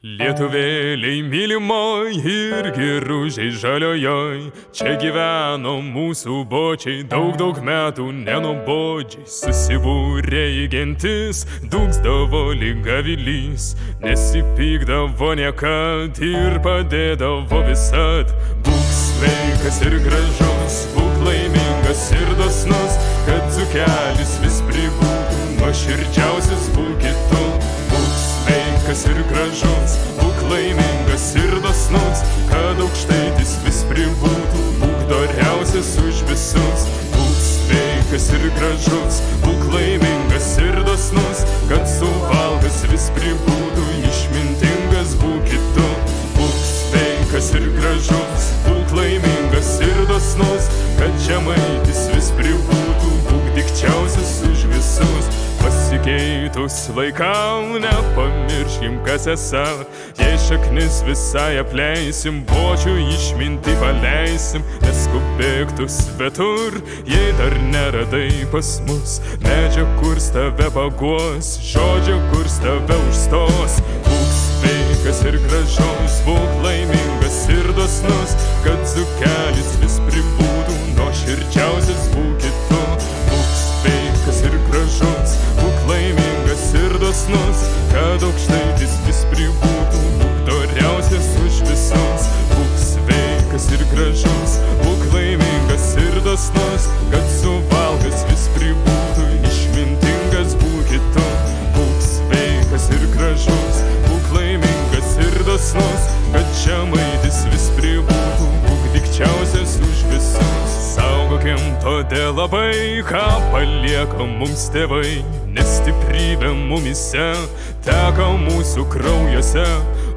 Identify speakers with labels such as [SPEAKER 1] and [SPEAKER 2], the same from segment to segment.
[SPEAKER 1] Lietuvėliai mylimoj ir geružiai žaliojoj, čia gyveno mūsų bočiai, daug metų nenubodžiai. Susibūrė į gentis, dūksdavo lyg avilys, nesipykdavo niekad ir padėdavo visad. Būk sveikas ir gražus, būk laimingas ir dosnus, kad dzūkelis vis pribūtų, nuoširdžiausias būkit tu. Sveikas ir gražus, būk laimingas ir dosnus, kad aukštaitis vis pribūtų, būk doriausias už visus. Būk sveikas ir gražus, būk laimingas ir dosnus, kad suvalgas vis pribūtų, išmintingas būkit tu. Būk sveikas ir gražus, būk laimingas ir dosnus, kad žemaitis vis pribūtų, būk dikčiausias už visus. Pasikeitus laikam nepamirškim, kas esą, jei šaknis visai apleisim, bočių išmintį paleisim. Neskubėk tu svetur, jei dar neradai pas mus medžio, kurs tave paguos, žodžio, kurs tave užstos. Būk sveikas ir gražus, būk laimingas ir dosnus, kad dzūkelis vis pribūtų, nuoširdžiausias būkit tu. Būk sveikas ir gražus, būk laimingas ir dosnus, kad aukštaitis vis pribūtų, būk doriausias už visus. Būk sveikas ir gražus, būk laimingas ir dosnus, kad suvalgas vis pribūtų, išmintingas būkit tu. Būk sveikas ir gražus, būk laimingas ir dosnus, kad žemaitis vis pribūtų, būk dikčiausias už visus. Saugokim todėl labai, ką palieka mums tėvai, nes stiprybė mumyse teka mūsų kraujuose.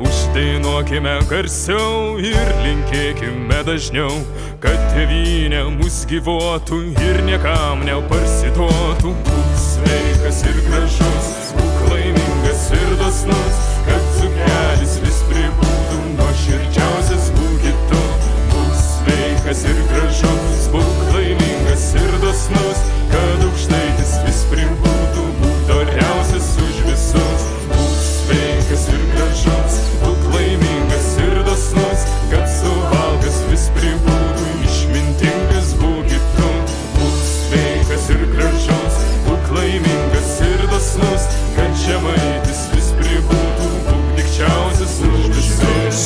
[SPEAKER 1] Uždainuokime garsiau ir linkėkime dažniau, kad tėvynė mus gyvuotų ir niekam neparsiduotų. Būk sveikas ir gražus, būk laimingas ir dosnus, kad dzūkelis vis pribūtų, nuoširdžiausias būkit tu. Būk sveikas ir gražus, būk laimingas ir dosnus, kad aukštaitis vis pribūtų, būk doriausias už visus. Būk sveikas ir gražus, būk laimingas ir dosnus, kad suvalgas vis pribūtų, išmintingas būkit tu. Būk sveikas ir gražus, būk laimingas ir dosnus, kad žemaitis vis pribūtų, būk dikčiausias už visus.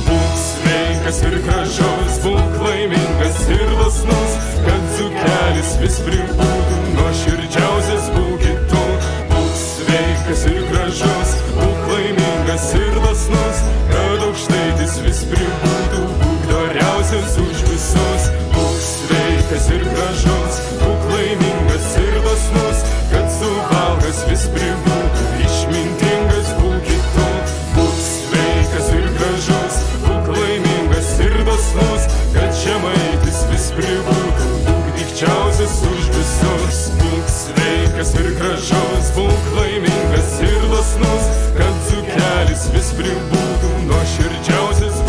[SPEAKER 1] Būk sveikas ir gražus, būk laimingas ir dosnus, kad dzūkelis vis pribūtų, nuoširdžiausias būkit tu. Būk sveikas ir gražus, būk laimingas ir dosnus, kad aukštaitis vis pribūtų, būk doriausias už visus. Būk sveikas ir gražus, būk laimingas ir dosnus, kad suvalgas vis pribūtų, išmintingas būkit tu. Būk sveikas ir gražus, būk laimingas ir dosnus, kad žemaitis vis pribūtų, būk dikčiausias už visus. Būk sveikas ir gražus, būk laimingas ir dosnus, kad dzūkelis vis pribūtų, nuoširdžiausias